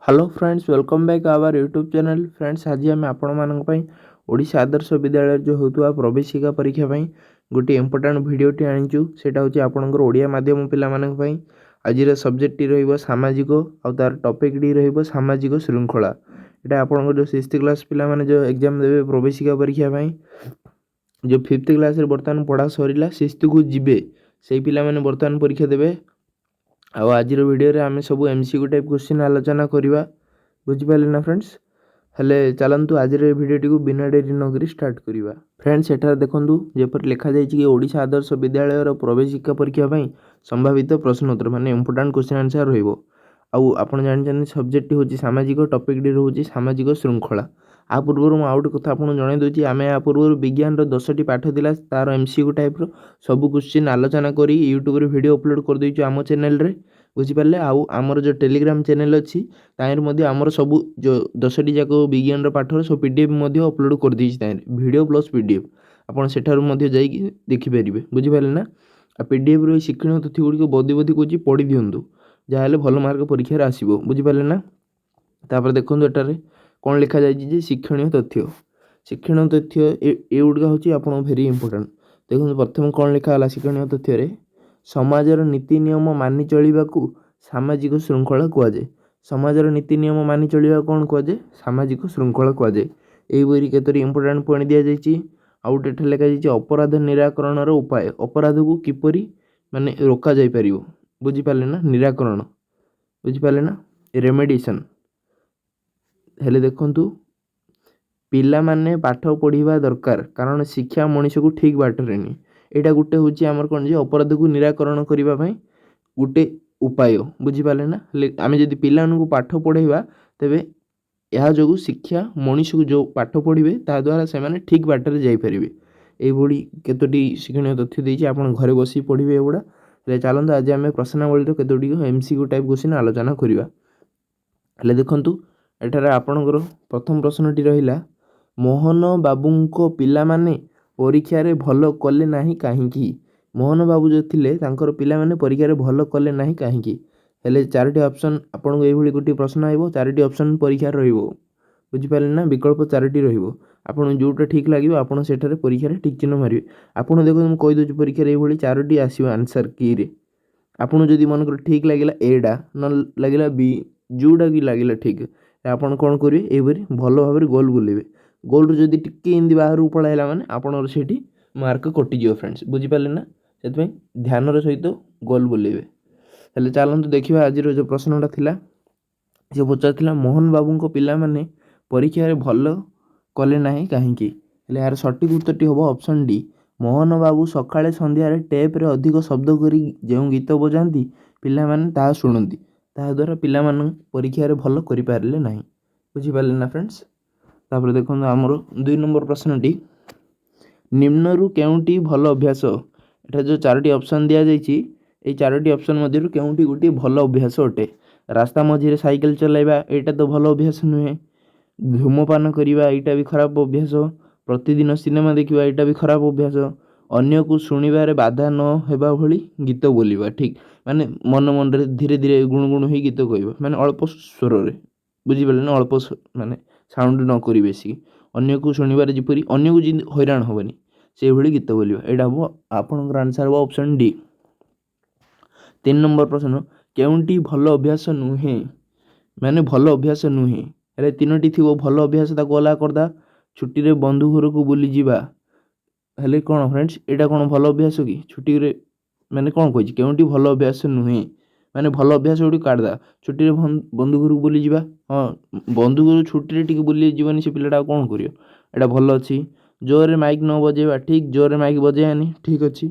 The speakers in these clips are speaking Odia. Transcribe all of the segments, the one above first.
Hello friends, welcome back our YouTube channel. Friends, आज आम आपण ओडिशा आदर्श विद्यालय जो होता प्रवेशिका परीक्षा गोटे इंपोर्टाट भिडटी आनीचु। सेटा हूँ आपंकर ओडिया माध्यम पाई आज सब्जेक्ट टी सामाजिक और तार टॉपिक टी सामाजिक श्रृंखला। यहाँ आप जो 6th क्लास पिला माने जो एग्जाम देवे प्रवेशिका परीक्षा जो 5th क्लास बर्तमान पढ़ा सरला 6th को जीवे से पिला माने बर्तमान परीक्षा देवे। आज वीडियो आम सब एमसीक्यू टाइप क्वेश्चन आलोचना करवा। बुझिपारे ना फ्रेंड्स? हेले चलतु आज भिडियोटी को बिना डेरी नक स्टार्ट करवा। फ्रेंड्स, एठार देखंतु जेपर लिखा जाय कि ओडिशा आदर्श विद्यालय प्रवेशिका परीक्षा संभावित प्रश्नोत्तर माने इंपोर्टेंट क्वेश्चन आंसर रहिबो। आउ आपण जानि सब्जेक्ट होची सामाजिक, टॉपिक डी होची सामाजिक श्रृंखला। आ पूर्व मु आउट कथा आपन जणाई दोची आमे आ पूर्व विज्ञान रो 10टी पाठ दिला तार एमसीक्यू टाइप रो सब क्वेश्चन आलोचना करी यूट्यूब रे वीडियो अपलोड कर देइछु आम चैनल रे। बुझिपारे? आउ आमर जो टेलीग्राम चैनल अच्छी तार मध्य आमर सब जो 10टी जाक विज्ञान रो पाठर सब पीडीएफ मध्य अपलोड कर देइछि तार वीडियो प्लस पीडीएफ आपन सेठार मध्य जाई देखि परिबे। बुझिपारे ना? आ पीडीएफ रो शिक्षण तथ्य गुडी बदी बदी कोची पढी दियंतु जाहेले भल मार्क परीक्षा रे आसीबो। बुझिपारे ना? तापर देखंतु एटारे कौन लिखा जाए शिक्षण तथ्य। शिक्षण तथ्य ए गुड़िका हूँ आपन भेरी इंपोर्टेंट। देखो प्रथम कौन लिखा शिक्षण तथ्य समाजर नीति नियम मानि चलिबा सामाजिक श्रृंखला कहुए। समाजर नीति नियम मानि चलिबा कौन कहुए? सामाजिक श्रृंखला कहुए। यही केतोटी इंपोर्टेंट पॉइंट दि जाइए। आउट एठे लिखा जाइए अपराध निराकरण उपाय। अपराध को किपरि माने रोका जाई परिबो। बुझिपारे ना? निराकरण। बुझिपारे ना? रेमेडिएशन। हेले देखंतु पिला माने पाठ पढ़िबा दरकार कारण शिक्षा मनुष्य को ठीक बाटरे नहीं। एटा गुटे होची हमर कोन जे अपराध को निराकरण करिबा पई गुटे उपाय। बुझिपाले ना? आमे जदि पिलान को पाठ पढ़ाइबा तेबे या जोगु शिक्षा मनुष्य को जो पाठ पढ़िबे ता द्वारा से माने ठीक बाटरे जाई परिबे। एई भली केतोटी शिक्षण तथ्य देइछि आपण घरे बसी पढ़िबे एगुडा। ले चलंतु आज आमे प्रश्नावली रो केतोटी एमसीक्यू टाइप क्वेश्चन आलोचना करिबा। हेले देखंतु एठारे आपणकर प्रथम प्रश्नटी रहिला मोहन बाबूंको पिला माने परीक्षा रे भल कले नाही काहींकी। मोहन बाबू जो थिले तांकर पिला माने परीक्षा रे भल कले नाही काहींकी। हेले चारोटी ऑप्शन आपनको एई भली गोटी प्रश्न आइबो, चारोटी ऑप्शन परीक्षा रहिबो। बुझि पाले ना? विकल्प चारोटी रहिबो। आपन जोटा ठीक लागिबो आपन सेठारे परीक्षा रे ठीक चिन्ह मारिबे। आपन देखो हम कहि दोछु परीक्षा रे एई भली चारोटी आसीबो आंसर की रे। आपन जदि मन कर ठीक लागिला एडा न लागिला बी जोटा की लागिला ठीक आपन कोन करिवे एबरी भलो भाबरे गोल बुलेबे। गोल जदि टिके इंदी बाहर पळाइला माने आपन सेठी मार्क कटि जियो। फ्रेंड्स, बुझि पाले ना? सेतपई ध्यान रो सहित गोल बुलेबे। हेले चलंतु देखिबा आज जो प्रश्नटा थिला जे पचारथिला मोहन बाबूंको पिला माने परीक्षा रे भलो कले नाही काहींकी। हेले यार सटीक उत्तरटी होबो ऑप्शन डी। मोहन बाबू सकाळे संध्या रे टेप रे अधिक शब्द करी जेउ गीत बजांती पिला माने ता सुनंती ता द्वारा पिला मान परीक्षा रे भलो करि पारले नाही। बुझि पारले ना फ्रेंड्स? तापर देखो आमर 2 नंबर प्रश्नटी निम्नरु केउंटी भलो अभ्यास। एटा जो चारोटी ऑप्शन दिया जाइछि ए चारोटी ऑप्शन मध्यरु केउंटी गोटी भलो अभ्यास अटे। रास्ता मझी रे साइकिल चलाइबा एटा तो भलो अभ्यास नुहे। धूमपान करिबा एटा भी खराब अभ्यास। प्रतिदिन सिनेमा देखिबा एटा भी खराब अभ्यास। अन्य को सुनिबारे बाधा न हेबा भली गीत बोलिबा। ठीक माने मन मन रे धीरे धीरे गुणगुण होई गीत कहबा माने अल्प स्वर रे। बुझि पाले ना? अल्प माने साउंड न करी बेसी अन्य को सुनिबारे जिपरि अन्य को जिन हैरान होबनी से भली गीत बोलिबा। एटा हो आपनकर आंसर हो ऑप्शन डी। 3 नंबर प्रश्न केउंटी भलो अभ्यास नुहे माने भलो अभ्यास नुहे। हेले तीनोटी थिबो भलो अभ्यास ताको अला करदा छुट्टी रे बंधु घर को बुली जिबा। हेले कोन फ्रेंड्स एटा कोन भलो अभ्यास की? छुट्टी रे माने कोन कहिछि केउंटी भलो अभ्यास नुहे माने भलो अभ्यास उडी काढदा छुट्टी रे बंधु घर को बुली जिबा। हां, बंधु घर छुट्टी रे टिके बुली जीवनी से पिलाटा कोन करियो एटा भलो अछि। जोर रे माइक न बजेबा। ठीक जोर रे माइक बजेयानी ठीक अछि।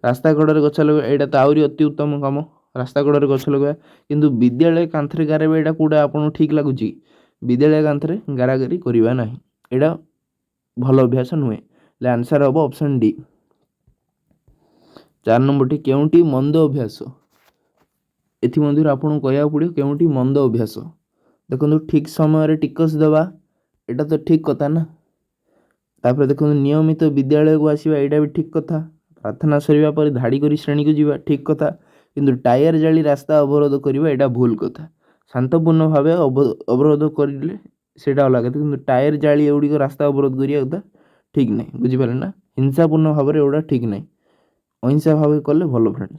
रास्ता कड़ रे गछ लगे एटा त आउरी अति उत्तम काम। रास्ता कड़ रे गछ लगे किंतु विद्यालय कांथरे गारेबा एटा कोडा आपन ठीक लागुची? विद्यालय कांथरे गारागारी करिबा नाही एटा भलो अभ्यास नुहे। ले आंसर हो ऑप्शन डी। 4 नंबरटी केउंटी मंद अभ्यास। एथि मंदिर आपन कहया पड़ियो केउंटी मंद अभ्यास। देखो ठीक समय रे टिकस देवा एटा तो ठीक कथा ना। तापर देखो नियमित विद्यालय को आसीबा एटा भी ठीक कथा। प्रार्थना सरिबा पर धाड़ी करी श्रेणी को जीवा ठीक कथा। किंतु टायर जाली रास्ता अवरोध करिबा एटा भूल कथा। ଶାନ୍ତପୂର୍ଣ୍ଣ ଭାବେ ଅବରୋଧ କରିଲେ ସେଇଟା ଅଲଗା କଥା, କିନ୍ତୁ ଟାୟାର ଜାଳି ଏଗୁଡ଼ିକ ରାସ୍ତା ଅବରୋଧ କରିବା କଥା ଠିକ୍ ନାହିଁ, ବୁଝିପାରିଲେ ନା। ହିଂସାପୂର୍ଣ୍ଣ ଭାବରେ ଏଗୁଡ଼ା ଠିକ୍ ନାହିଁ, ଅହିଂସା ଭାବେ କଲେ ଭଲ ଫ୍ରେଣ୍ଡ।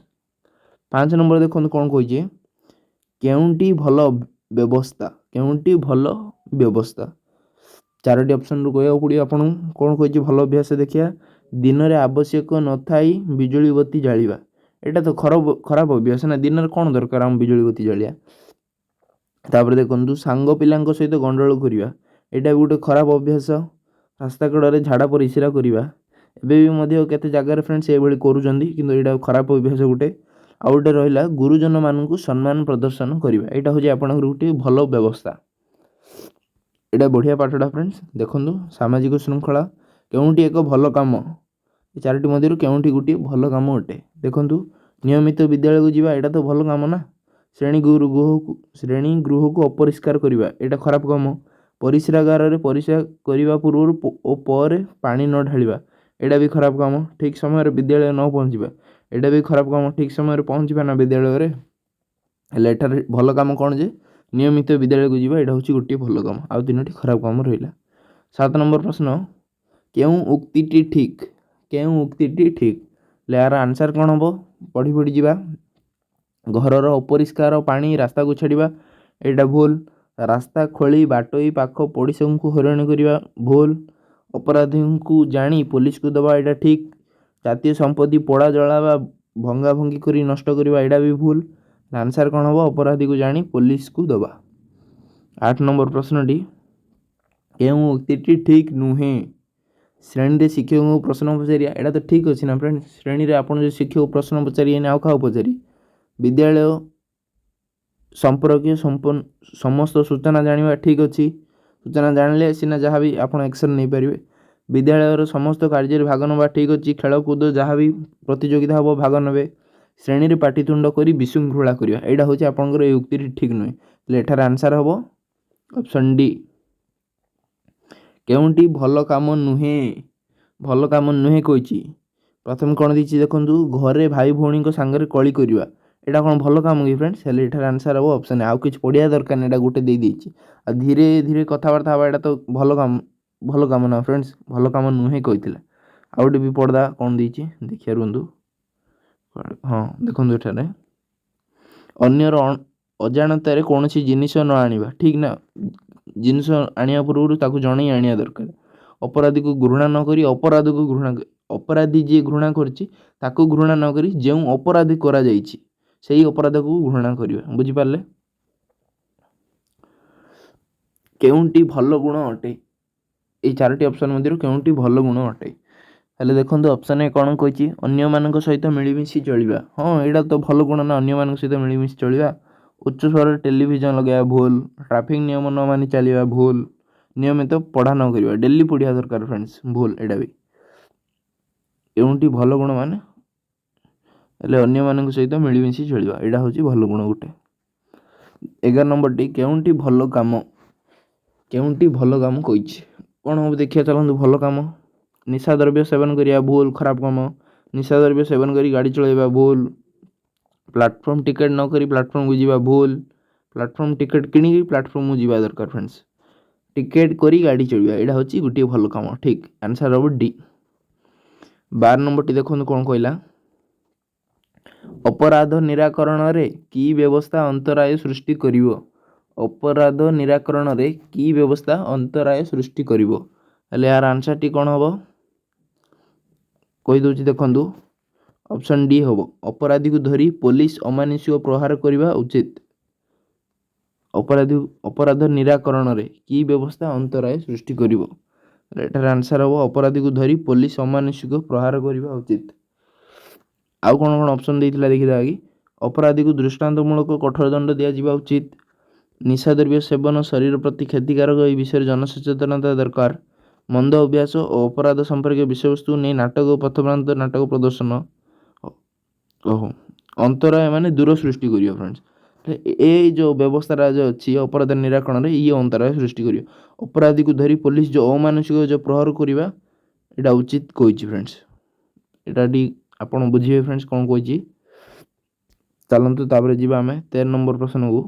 5 ନମ୍ବର ଦେଖନ୍ତୁ କ'ଣ କହିଛି, କେଉଁଠି ଭଲ ବ୍ୟବସ୍ଥା, କେଉଁଠି ଭଲ ବ୍ୟବସ୍ଥା। 4ଟି ଅପସନ୍ରୁ କହିବାକୁ ପଡ଼ିବ ଆପଣଙ୍କୁ। କ'ଣ କହିଛି ଭଲ ଅଭ୍ୟାସ ଦେଖିବା, ଦିନରେ ଆବଶ୍ୟକ ନଥାଇ ବିଜୁଳି ବତୀ ଜାଳିବା। ଏଇଟା ତ ଖରାପ ଅଭ୍ୟାସ ନା, ଦିନରେ କ'ଣ ଦରକାର ଆମ ବିଜୁଳି ବତୀ ଜାଳିବା। ତାପରେ ଦେଖନ୍ତୁ ସାଙ୍ଗ ପିଲାଙ୍କ ସହିତ ଗଣ୍ଡଗୋଳ କରିବା, ଏଇଟା ବି ଗୋଟେ ଖରାପ ଅଭ୍ୟାସ। ରାସ୍ତା କଡ଼ରେ ଝାଡ଼ା ପରିସ୍ରା କରିବା, ଏବେ ବି ମଧ୍ୟ କେତେ ଜାଗାରେ ଫ୍ରେଣ୍ଡସ୍ ଏଇଭଳି କରୁଛନ୍ତି, କିନ୍ତୁ ଏଇଟା ଖରାପ ଅଭ୍ୟାସ ଗୋଟେ। ଆଉ ଗୋଟେ ରହିଲା ଗୁରୁଜନମାନଙ୍କୁ ସମ୍ମାନ ପ୍ରଦର୍ଶନ କରିବା, ଏଇଟା ହେଉଛି ଆପଣଙ୍କର ଗୋଟେ ଭଲ ବ୍ୟବସ୍ଥା। ଏଇଟା ବଢ଼ିଆ ପାଠଟା ଫ୍ରେଣ୍ଡସ୍। ଦେଖନ୍ତୁ ସାମାଜିକ ଶୃଙ୍ଖଳା, କେଉଁଠି ଏକ ଭଲ କାମ, ଏ 4ଟି ମଧ୍ୟରୁ କେଉଁଠି ଗୋଟିଏ ଭଲ କାମ ଅଟେ। ଦେଖନ୍ତୁ ନିୟମିତ ବିଦ୍ୟାଳୟକୁ ଯିବା, ଏଇଟା ତ ଭଲ କାମ ନା। ଶ୍ରେଣୀ ଗୃହକୁ ଅପରିଷ୍କାର କରିବା, ଏଇଟା ଖରାପ କାମ। ପରିସ୍ରାଗାରରେ ପରିସ୍ରା କରିବା ପୂର୍ବରୁ ଓ ପରେ ପାଣି ନ ଢାଳିବା, ଏଇଟା ବି ଖରାପ କାମ। ଠିକ୍ ସମୟରେ ବିଦ୍ୟାଳୟ ନ ପହଞ୍ଚିବା, ଏଇଟା ବି ଖରାପ କାମ। ଠିକ୍ ସମୟରେ ପହଞ୍ଚିବା ନା ବିଦ୍ୟାଳୟରେ। ହେଲେ ଏଠାରେ ଭଲ କାମ କ'ଣ ଯେ ନିୟମିତ ବିଦ୍ୟାଳୟକୁ ଯିବା, ଏଇଟା ହେଉଛି ଗୋଟିଏ ଭଲ କାମ। ଆଉ 3ଟି ଖରାପ କାମ ରହିଲା। 7 ନମ୍ବର ପ୍ରଶ୍ନ, କେଉଁ ଉକ୍ତିଟି ଠିକ୍, କେଉଁ ଉକ୍ତିଟି ଠିକ୍। ହେଲେ ଏହାର ଆନ୍ସର୍ କ'ଣ ହେବ, ପଢ଼ି ଯିବା। ଘରର ଅପରିଷ୍କାର ପାଣି ରାସ୍ତାକୁ ଛାଡ଼ିବା, ଏଇଟା ଭୁଲ। ରାସ୍ତା ଖୋଳି ବାଟୋଇ ପାଖ ପଡ଼ିଶାଙ୍କୁ ହଇରାଣ କରିବା, ଭୁଲ। ଅପରାଧୀଙ୍କୁ ଜାଣି ପୋଲିସକୁ ଦେବା, ଏଇଟା ଠିକ୍। ଜାତୀୟ ସମ୍ପତ୍ତି ପୋଡ଼ା ଜଳା ବା ଭଙ୍ଗା ଭଙ୍ଗି କରି ନଷ୍ଟ କରିବା, ଏଇଟା ବି ଭୁଲ। ଆନ୍ସର୍ କ'ଣ ହେବ, ଅପରାଧୀକୁ ଜାଣି ପୋଲିସକୁ ଦେବା। 8 ନମ୍ବର ପ୍ରଶ୍ନଟି, କେଉଁ ଉକ୍ତିଟି ଠିକ୍ ନୁହେଁ। ଶ୍ରେଣୀରେ ଶିକ୍ଷକଙ୍କୁ ପ୍ରଶ୍ନ ପଚାରିବା, ଏଇଟା ତ ଠିକ୍ ଅଛି ନା ଫ୍ରେଣ୍ଡ। ଶ୍ରେଣୀରେ ଆପଣ ଯଦି ଶିକ୍ଷକ ପ୍ରଶ୍ନ ପଚାରିବେନି ଆଉ କାହାକୁ ପଚାରି। ବିଦ୍ୟାଳୟ ସମ୍ପର୍କୀୟ ସମସ୍ତ ସୂଚନା ଜାଣିବା ଠିକ୍ ଅଛି। ସୂଚନା ଜାଣିଲେ ସିନା ଯାହା ବି ଆପଣ ଆକ୍ସନ୍ ନେଇପାରିବେ। ବିଦ୍ୟାଳୟର ସମସ୍ତ କାର୍ଯ୍ୟରେ ଭାଗ ନେବା ଠିକ୍ ଅଛି। ଖେଳକୁଦ ଯାହା ବି ପ୍ରତିଯୋଗିତା ହେବ ଭାଗ ନେବେ। ଶ୍ରେଣୀରେ ପାଟିତୁଣ୍ଡ କରି ବିଶୃଙ୍ଖଳା କରିବା, ଏଇଟା ହେଉଛି ଆପଣଙ୍କର এই ଉକ୍ତିଟି ଠିକ୍ ନୁହେଁ। ହେଲେ ଏଠାରେ ଆନ୍ସର୍ ହେବ ଅପସନ୍ ଡି। କେଉଁଠି ଭଲ କାମ ନୁହେଁ, ଭଲ କାମ ନୁହେଁ କହିଛି। ପ୍ରଥମେ କ'ଣ ଦେଇଛି ଦେଖନ୍ତୁ, ଘରେ ଭାଇ ଭଉଣୀଙ୍କ ସାଙ୍ଗରେ କଳି କରିବା, ଏଇଟା କ'ଣ ଭଲ କାମ କି ଫ୍ରେଣ୍ଡସ୍। ହେଲେ ଏଠାରେ ଆନ୍ସର୍ ହେବ ଅପସନ୍ ଏ। ଆଉ କିଛି ପଢ଼ିବା ଦରକାର ନାହିଁ, ଏଇଟା ଗୋଟେ ଦେଇଛି। ଆଉ ଧୀରେ ଧୀରେ କଥାବାର୍ତ୍ତା ହେବା, ଏଇଟା ତ ଭଲ କାମ ନା ଫ୍ରେଣ୍ଡସ୍, ଭଲ କାମ ନୁହେଁ କହିଥିଲା। ଆଉ ଗୋଟେ ବି ପଢ଼ିବା କ'ଣ ଦେଇଛି ଦେଖିବା ରୁହନ୍ତୁ। ହଁ ଦେଖନ୍ତୁ ଏଠାରେ ଅନ୍ୟର ଅଜାଣତରେ କୌଣସି ଜିନିଷ ନ ଆଣିବା, ଠିକ୍ ନା। ଜିନିଷ ଆଣିବା ପୂର୍ବରୁ ତାକୁ ଜଣେଇ ଆଣିବା ଦରକାର। ଅପରାଧୀକୁ ଘୃଣା ନ କରି ଅପରାଧକୁ ଅପରାଧୀ ଯିଏ ଘୃଣା କରିଛି ତାକୁ ଘୃଣା ନ କରି ଯେଉଁ ଅପରାଧୀ କରାଯାଇଛି ସେଇ ଅପରାଧକୁ ଘୃଣା କରିବା, ବୁଝିପାରିଲେ। କେଉଁଟି ଭଲ ଗୁଣ ଅଟେ, এই 4ଟି ଅପସନ୍ ମଧ୍ୟରୁ କେଉଁଟି ଭଲ ଗୁଣ ଅଟେ। ହେଲେ ଦେଖନ୍ତୁ ଅପସନ୍ ଏ କ'ଣ କହିଛି, ଅନ୍ୟମାନଙ୍କ ସହିତ ମିଳିମିଶି ଚଳିବା। ହଁ ଏଇଟା ତ ଭଲ ଗୁଣ ନା, ଅନ୍ୟମାନଙ୍କ ସହିତ ମିଳିମିଶି ଚଳିବା। ଉଚ୍ଚ ସ୍ୱରରେ ଟେଲିଭିଜନ ଲଗାଇବା, ଭୁଲ। ଟ୍ରାଫିକ୍ ନିୟମ ନ ମାନି ଚାଲିବା, ଭୁଲ। ନିୟମିତ ପଢ଼ା ନ କରିବା, ଡେଲି ପଢ଼ିବା ଦରକାର ଫ୍ରେଣ୍ଡସ୍, ଭୁଲ ଏଇଟା ବି। କେଉଁଟି ଭଲ ଗୁଣ ମାନେ, ହେଲେ ଅନ୍ୟମାନଙ୍କ ସହିତ ମିଳିମିଶି ଚଳିବା, ଏଇଟା ହେଉଛି ଭଲ ଗୁଣ ଗୋଟେ। 11 ନମ୍ବରଟି, କେଉଁଟି ଭଲ କାମ, କେଉଁଟି ଭଲ କାମ କହିଛି। କ'ଣ ହେବ ଦେଖିବା ଚାଲନ୍ତୁ। ଭଲ କାମ, ନିଶା ଦ୍ରବ୍ୟ ସେବନ କରିବା, ଭୁଲ, ଖରାପ କାମ। ନିଶା ଦ୍ରବ୍ୟ ସେବନ କରି ଗାଡ଼ି ଚଳାଇବା, ଭୁଲ। ପ୍ଲାଟଫର୍ମ ଟିକେଟ୍ ନ କରି ପ୍ଲାଟଫର୍ମକୁ ଯିବା, ଭୁଲ। ପ୍ଲାଟଫର୍ମ ଟିକେଟ୍ କିଣିକି ପ୍ଲାଟଫର୍ମକୁ ଯିବା ଦରକାର ଫ୍ରେଣ୍ଡସ୍। ଟିକେଟ୍ କରି ଗାଡ଼ି ଚଳିବା, ଏଇଟା ହେଉଛି ଗୋଟିଏ ଭଲ କାମ, ଠିକ୍। ଆନ୍ସର୍ ହେବ ଡି। 12 ନମ୍ବରଟି ଦେଖନ୍ତୁ କ'ଣ କହିଲା, ଅପରାଧ ନିରାକରଣରେ କି ବ୍ୟବସ୍ଥା ଅନ୍ତରାୟ ସୃଷ୍ଟି କରିବ। ଅପରାଧ ନିରାକରଣରେ କି ବ୍ୟବସ୍ଥା ଅନ୍ତରାୟ ସୃଷ୍ଟି କରିବ। ହେଲେ ଏହାର ଆନ୍ସର୍ଟି କ'ଣ ହେବ କହିଦେଉଛି ଦେଖନ୍ତୁ। ଅପସନ୍ ଡି ହେବ, ଅପରାଧୀକୁ ଧରି ପୋଲିସ ଅମାନୁଷିକ ପ୍ରହାର କରିବା ଉଚିତ। ଅପରାଧ ନିରାକରଣରେ କି ବ୍ୟବସ୍ଥା ଅନ୍ତରାୟ ସୃଷ୍ଟି କରିବ। ଏଠାରେ ଆନ୍ସର୍ ହେବ ଅପରାଧୀକୁ ଧରି ପୋଲିସ ଅମାନୁଷିକ ପ୍ରହାର କରିବା ଉଚିତ। ଆଉ କ'ଣ କ'ଣ ଅପସନ୍ ଦେଇଥିଲା ଦେଖିଦେବା କି। ଅପରାଧୀକୁ ଦୃଷ୍ଟାନ୍ତମୂଳକ କଠୋର ଦଣ୍ଡ ଦିଆଯିବା ଉଚିତ। ନିଶାଦ୍ରବ୍ୟ ସେବନ ଶରୀର ପ୍ରତି କ୍ଷତିକାରକ, ଏହି ବିଷୟରେ ଜନସଚେତନତା ଦରକାର। ମନ୍ଦ ଅଭ୍ୟାସ ଓ ଅପରାଧ ସମ୍ପର୍କୀୟ ବିଷୟବସ୍ତୁ ନେଇ ନାଟକ ଓ ପଥପ୍ରାନ୍ତ ନାଟକ ପ୍ରଦର୍ଶନ। ଅନ୍ତରାୟ ମାନେ ଦୂର ସୃଷ୍ଟି କରିବ ଫ୍ରେଣ୍ଡସ୍। ଏଇ ଯେଉଁ ବ୍ୟବସ୍ଥାଟା ଯେଉଁ ଅଛି ଅପରାଧ ନିରାକରଣରେ, ଇଏ ଅନ୍ତରାୟ ସୃଷ୍ଟି କରିବ। ଅପରାଧୀକୁ ଧରି ପୋଲିସ ଯେଉଁ ଅମାନୁଷିକ ଯେଉଁ ପ୍ରହାର କରିବା, ଏଇଟା ଉଚିତ କହିଛି ଫ୍ରେଣ୍ଡସ୍। ଏଇଟା ଟିକେ ଆପଣ ବୁଝିବେ ଫ୍ରେଣ୍ଡସ୍ କ'ଣ କହିଛି। ଚାଲନ୍ତୁ ତାପରେ ଯିବା ଆମେ 13 ନମ୍ବର ପ୍ରଶ୍ନକୁ।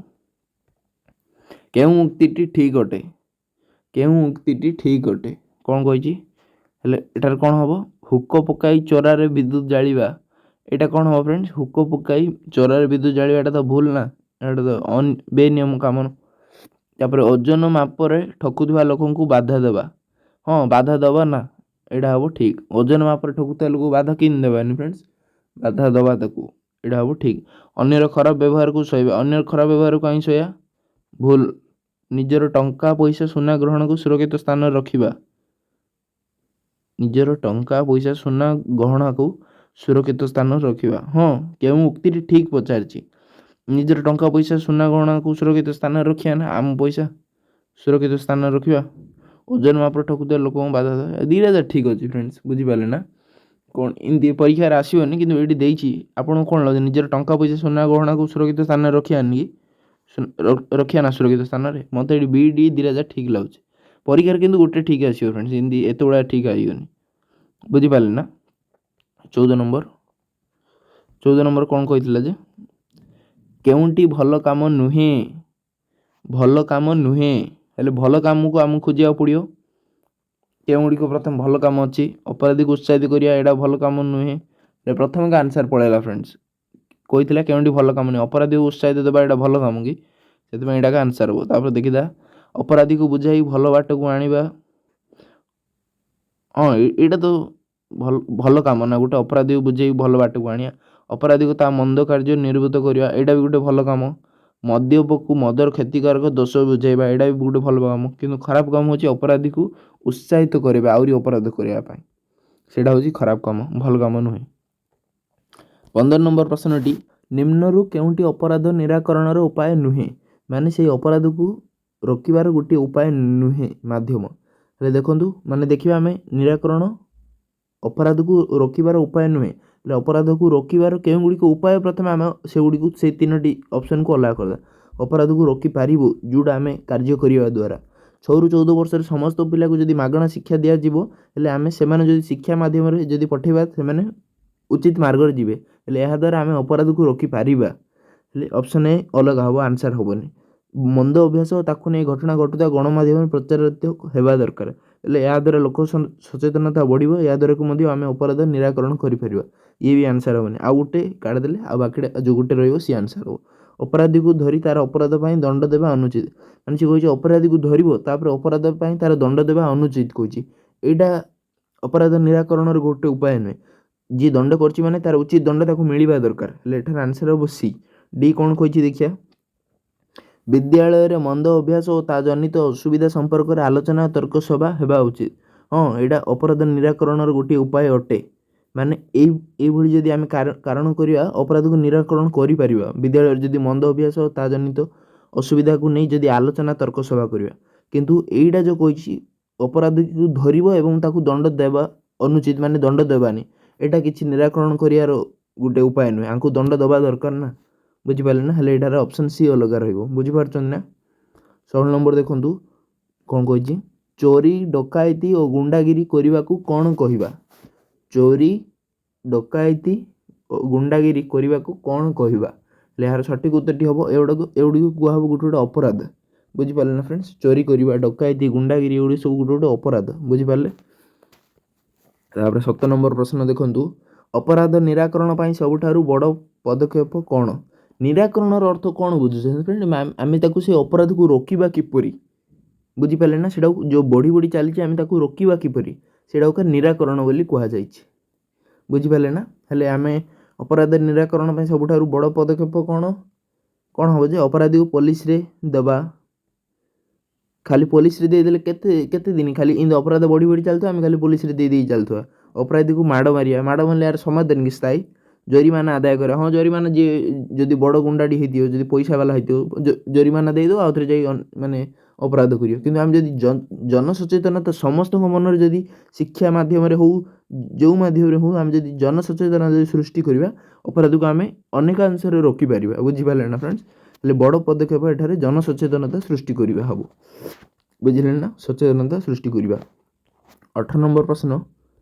କେଉଁ ଉକ୍ତିଟି ଠିକ୍ ଅଟେ? କେଉଁ ଉକ୍ତିଟି ଠିକ୍ ଅଟେ କ'ଣ କହିଛି? ହେଲେ ଏଠାରେ କ'ଣ ହେବ? ହୁକ ପକାଇ ଚୋରାରେ ବିଦ୍ୟୁତ୍ ଜାଳିବା, ଏଇଟା କ'ଣ ହେବ ଫ୍ରେଣ୍ଡସ୍? ହୁକ ପକାଇ ଚୋରାରେ ବିଦ୍ୟୁତ୍ ଜାଳିବା, ଏଇଟା ତ ଭୁଲ ନା, ଏଇଟା ତ ବେନିୟମ କାମ। ତାପରେ ଓଜନ ମାପରେ ଠକୁଥିବା ଲୋକଙ୍କୁ ବାଧା ଦେବା, ହଁ ବାଧା ଦେବା ନା, ଏଇଟା ହେବ ଠିକ୍। ଓଜନ ମାପରେ ଠକୁଥିବା ଲୋକକୁ ବାଧା କେମିତି ଦେବାନି ଫ୍ରେଣ୍ଡସ୍? ବାଧା ଦେବା ତାକୁ, ଏଇଟା ହେବ ଠିକ୍। ଅନ୍ୟର ଖରାପ ବ୍ୟବହାରକୁ ସହିବା, ଅନ୍ୟର ଖରାପ ବ୍ୟବହାର କାହିଁ ସହିବା? ଭୁଲ। ନିଜର ଟଙ୍କା ପଇସା ସୁନା ଗ୍ରହଣକୁ ସୁରକ୍ଷିତ ସ୍ଥାନରେ ରଖିବା, ନିଜର ଟଙ୍କା ପଇସା ସୁନା ଗହଣାକୁ ସୁରକ୍ଷିତ ସ୍ଥାନରେ ରଖିବା, ହଁ କେଉଁ ଉକ୍ତିଟି ଠିକ୍ ପଚାରିଛି? ନିଜର ଟଙ୍କା ପଇସା ସୁନା ଗହଣାକୁ ସୁରକ୍ଷିତ ସ୍ଥାନରେ ରଖିବା ନା, ଆମ ପଇସା ସୁରକ୍ଷିତ ସ୍ଥାନରେ ରଖିବା। ଓଜନ ମାପରେ ଠକୁଥିବା ଲୋକଙ୍କୁ ବାଧା ଦେବା, ଦୁଇଟା ଯାକ ଠିକ୍ ଅଛି ଫ୍ରେଣ୍ଡସ୍, ବୁଝିପାରିଲେ ନା? କ'ଣ ଏମିତି ପରୀକ୍ଷାରେ ଆସିବନି, କିନ୍ତୁ ଏଇଠି ଦେଇଛି ଆପଣଙ୍କୁ କ'ଣ ଲାଗୁଛି? ନିଜର ଟଙ୍କା ପଇସା ସୁନା ଗହଣାକୁ ସୁରକ୍ଷିତ ସ୍ଥାନରେ ରଖିବାନି କି? ରଖିବା ନା ସୁରକ୍ଷିତ ସ୍ଥାନରେ? ମୋତେ ଏଠି ବି ଡି ଦୁଇଟା ଯାକ ଠିକ୍ ଲାଗୁଛି। ପରୀକ୍ଷାରେ କିନ୍ତୁ ଗୋଟେ ଠିକ୍ ଆସିବ ଫ୍ରେଣ୍ଡସ୍, ଏମିତି ଏତେ ଗୁଡ଼ା ଠିକ୍ ଆସିବନି, ବୁଝିପାରିଲେ ନା? 14 ନମ୍ବର କ'ଣ କହିଥିଲା ଯେ କେଉଁଟି ଭଲ କାମ ନୁହେଁ? ଭଲ କାମ ନୁହେଁ, ହେଲେ ଭଲ କାମକୁ ଆମକୁ ଖୋଜିବାକୁ ପଡ଼ିବ। କେଉଁଗୁଡ଼ିକ ପ୍ରଥମେ ଭଲ କାମ ଅଛି? ଅପରାଧୀକୁ ଉତ୍ସାହିତ କରିବା, ଏଇଟା ଭଲ କାମ ନୁହେଁ। ପ୍ରଥମେ ଆନ୍ସର୍ ପଳେଇଲା ଫ୍ରେଣ୍ଡସ୍, କହିଥିଲା କେଉଁଠି ଭଲ କାମ ନୁହେଁ, ଅପରାଧୀକୁ ଉତ୍ସାହିତ ଦେବା, ଏଇଟା ଭଲ କାମ କି? ସେଥିପାଇଁ ଏଇଟା ଆନ୍ସର୍ ହେବ। ତାପରେ ଦେଖିବା ଅପରାଧୀକୁ ବୁଝାଇ ଭଲ ବାଟକୁ ଆଣିବା, ହଁ ଏଇଟା ତ ଭଲ କାମ ନା, ଗୋଟେ ଅପରାଧୀକୁ ବୁଝାଇ ଭଲ ବାଟକୁ ଆଣିବା। ଅପରାଧୀକୁ ତା ମନ୍ଦ କାର୍ଯ୍ୟ ନିବୃତ୍ତ କରିବା, ଏଇଟା ବି ଗୋଟେ ଭଲ କାମ। ମଦ୍ୟପକୁ ମଦର କ୍ଷତିକାରକ ଦୋଷ ବୁଝାଇବା, ଏଇଟା ବି ଗୋଟେ ଭଲ କାମ। କିନ୍ତୁ ଖରାପ କାମ ହେଉଛି ଅପରାଧୀକୁ ଉତ୍ସାହିତ କରିବା ଆହୁରି ଅପରାଧ କରିବା ପାଇଁ, ସେଇଟା ହେଉଛି ଖରାପ କାମ, ଭଲ କାମ ନୁହେଁ। 15 ନମ୍ବର ପ୍ରଶ୍ନଟି ନିମ୍ନରୁ କେଉଁଟି ଅପରାଧ ନିରାକରଣର ଉପାୟ ନୁହେଁ? ମାନେ ସେଇ ଅପରାଧକୁ ରୋକିବାର ଗୋଟିଏ ଉପାୟ ନୁହେଁ, ମାଧ୍ୟମ। ହେଲେ ଦେଖନ୍ତୁ, ମାନେ ଦେଖିବା ଆମେ ନିରାକରଣ, ଅପରାଧକୁ ରୋକିବାର ଉପାୟ ନୁହେଁ, ହେଲେ ଅପରାଧକୁ ରୋକିବାର କେଉଁ ଗୁଡ଼ିକ ଉପାୟ, ପ୍ରଥମେ ଆମେ ସେଗୁଡ଼ିକୁ ସେଇ 3ଟି ଅପସନ୍କୁ ଅଲଗା କରିଦେବା। ଅପରାଧକୁ ରୋକିପାରିବୁ ଯେଉଁଟା ଆମେ କାର୍ଯ୍ୟ କରିବା ଦ୍ୱାରା। 6ରୁ 14 ବର୍ଷରେ ସମସ୍ତ ପିଲାକୁ ଯଦି ମାଗଣା ଶିକ୍ଷା ଦିଆଯିବ, ହେଲେ ଆମେ ସେମାନେ ଯଦି ଶିକ୍ଷା ମାଧ୍ୟମରେ ଯଦି ପଠାଇବା, ସେମାନେ ଉଚିତ ମାର୍ଗରେ ଯିବେ, ହେଲେ ଏହାଦ୍ୱାରା ଆମେ ଅପରାଧକୁ ରୋକିପାରିବା। ହେଲେ ଅପସନ୍ ଏ ଅଲଗା ହେବ, ଆନ୍ସର୍ ହେବନି। ମନ୍ଦ ଅଭ୍ୟାସ ଓ ତାକୁ ନେଇ ଘଟଣା ଘଟୁଥିବା ଗଣମାଧ୍ୟମରେ ପ୍ରଚାରିତ ହେବା ଦରକାର, ହେଲେ ଏହାଦ୍ୱାରା ଲୋକ ସଚେତନତା ବଢ଼ିବ, ଏହାଦ୍ୱାରା ମଧ୍ୟ ଆମେ ଅପରାଧ ନିରାକରଣ କରିପାରିବା। ଇଏ ବି ଆନ୍ସର୍ ହେବନି। ଆଉ ଗୋଟେ କାଢ଼ିଦେଲେ ଆଉ ବାକିଟା ଯେଉଁ ଗୋଟେ ରହିବ ସିଏ ଆନ୍ସର୍ ହେବ। ଅପରାଧୀକୁ ଧରି ତାର ଅପରାଧ ପାଇଁ ଦଣ୍ଡ ଦେବା ଅନୁଚିତ, ମାନେ ସେ କହିଛି ଅପରାଧୀକୁ ଧରିବ ତାପରେ ଅପରାଧ ପାଇଁ ତାର ଦଣ୍ଡ ଦେବା ଅନୁଚିତ କହିଛି। ଏଇଟା ଅପରାଧ ନିରାକରଣର ଗୋଟେ ଉପାୟ ନୁହେଁ। ଯିଏ ଦଣ୍ଡ କରିଛି ମାନେ ତାର ଉଚିତ ଦଣ୍ଡ ତାକୁ ମିଳିବା ଦରକାର, ହେଲେ ଏଠାରେ ଆନ୍ସର୍ ହେବ ସି। ଡି କ'ଣ କହିଛି ଦେଖିବା? ବିଦ୍ୟାଳୟରେ ମନ୍ଦ ଅଭ୍ୟାସ ଓ ତା ଜନିତ ଅସୁବିଧା ସମ୍ପର୍କରେ ଆଲୋଚନା ତର୍କ ସଭା ହେବା ଉଚିତ, ହଁ ଏଇଟା ଅପରାଧ ନିରାକରଣର ଗୋଟିଏ ଉପାୟ ଅଟେ। ମାନେ ଏଇଭଳି ଯଦି ଆମେ କାରଣ କରିବା ଅପରାଧକୁ ନିରାକରଣ କରିପାରିବା। ବିଦ୍ୟାଳୟରେ ଯଦି ମନ୍ଦ ଅଭ୍ୟାସ ଓ ତା ଜନିତ ଅସୁବିଧାକୁ ନେଇ ଯଦି ଆଲୋଚନା ତର୍କ ସଭା କରିବା, କିନ୍ତୁ ଏଇଟା ଯେଉଁ କହିଛି ଅପରାଧୀକୁ ଧରିବ ଏବଂ ତାକୁ ଦଣ୍ଡ ଦେବା ଅନୁଚିତ, ମାନେ ଦଣ୍ଡ ଦେବାନି, ଏଇଟା କିଛି ନିରାକରଣ କରିବାର ଗୋଟେ ଉପାୟ ନୁହେଁ, ଆଙ୍କୁ ଦଣ୍ଡ ଦେବା ଦରକାର ନା, ବୁଝିପାରିଲେ ନା? ହେଲେ ଏଠାରେ ଅପସନ୍ ସି ଅଲଗା ରହିବ, ବୁଝିପାରୁଛନ୍ତି ନା? 16 ନମ୍ବର ଦେଖନ୍ତୁ କ'ଣ କହିଛି? ଚୋରି ଡକାୟତି ଓ ଗୁଣ୍ଡାଗିରି କରିବାକୁ କ'ଣ କହିବା? ଚୋରି ଡକାୟତି ଓ ଗୁଣ୍ଡାଗିରି କରିବାକୁ କ'ଣ କହିବା? ହେଲେ ଏହାର ସଠିକ୍ ଉତ୍ତରଟି ହେବ ଏଗୁଡ଼ିକୁ କୁହାହେବ ଗୋଟେ ଗୋଟେ ଅପରାଧ, ବୁଝିପାରିଲେ ନା ଫ୍ରେଣ୍ଡସ୍? ଚୋରି କରିବା, ଡକାୟତି, ଗୁଣ୍ଡାଗିରି ଏଗୁଡ଼ିକ ସବୁ ଗୋଟେ ଗୋଟେ ଅପରାଧ, ବୁଝିପାରିଲେ? ତାପରେ 17 ନମ୍ବର ପ୍ରଶ୍ନ ଦେଖନ୍ତୁ, ଅପରାଧ ନିରାକରଣ ପାଇଁ ସବୁଠାରୁ ବଡ଼ ପଦକ୍ଷେପ କ'ଣ? ନିରାକରଣର ଅର୍ଥ କ'ଣ ବୁଝୁଛନ୍ତି ଫ୍ରେଣ୍ଡ? ଆମେ ତାକୁ ସେ ଅପରାଧକୁ ରୋକିବା କିପରି, ବୁଝିପାରିଲେ ନା? ସେଟାକୁ ଯେଉଁ ବଢ଼ି ବଢ଼ି ଚାଲିଛି ଆମେ ତାକୁ ରୋକିବା କିପରି, ସେଇଟାକୁ ନିରାକରଣ ବୋଲି କୁହାଯାଇଛି, ବୁଝିପାରିଲେ ନା? ହେଲେ ଆମେ ଅପରାଧ ନିରାକରଣ ପାଇଁ ସବୁଠାରୁ ବଡ଼ ପଦକ୍ଷେପ କ'ଣ ହେବ ଯେ ଅପରାଧୀକୁ ପୋଲିସରେ ଦେବା। ଖାଲି ପୋଲିସରେ ଦେଇଦେଲେ କେତେ ଦିନ ଖାଲି ଏମିତି ଅପରାଧ ବଢ଼ି ବଢ଼ି ଚାଲିଥିବ, ଆମେ ଖାଲି ପୋଲିସରେ ଦେଇ ଚାଲୁଥିବା। ଅପରାଧୀକୁ ମାଡ଼ ମାରିବା, ମାଡ଼ ମାରିଲେ ଏହାର ସମାଧାନ କି ସ୍ଥାୟୀ? ଜରିମାନା ଆଦାୟ କରିବା, ହଁ ଜରିମାନା ଯିଏ ଯଦି ବଡ଼ ଗୁଣ୍ଡାଟି ହେଇଥିବ, ଯଦି ପଇସା ବାଲା ହେଇଥିବ, ଜରିମାନା ଦେଇଦେବ, ଆଉ ଥରେ ଯାଇ ମାନେ ଅପରାଧ କରିବ। କିନ୍ତୁ ଆମେ ଯଦି ଜନସଚେତନତା ସମସ୍ତଙ୍କ ମନରେ ଯଦି ଶିକ୍ଷା ମାଧ୍ୟମରେ ହେଉ, ଯେଉଁ ମାଧ୍ୟମରେ ହେଉ, ଆମେ ଯଦି ଜନସଚେତନତା ଯଦି ସୃଷ୍ଟି କରିବା, ଅପରାଧକୁ ଆମେ ଅନେକାଂଶରେ ରୋକିପାରିବା, ବୁଝିପାରିଲେ ନା ଫ୍ରେଣ୍ଡସ୍? ହେଲେ ବଡ଼ ପଦକ୍ଷେପ ଏଠାରେ ଜନସଚେତନତା ସୃଷ୍ଟି କରିବା ହେବ, ବୁଝିଲେ ନା? ସଚେତନତା ସୃଷ୍ଟି କରିବା। 18 ନମ୍ବର ପ୍ରଶ୍ନ,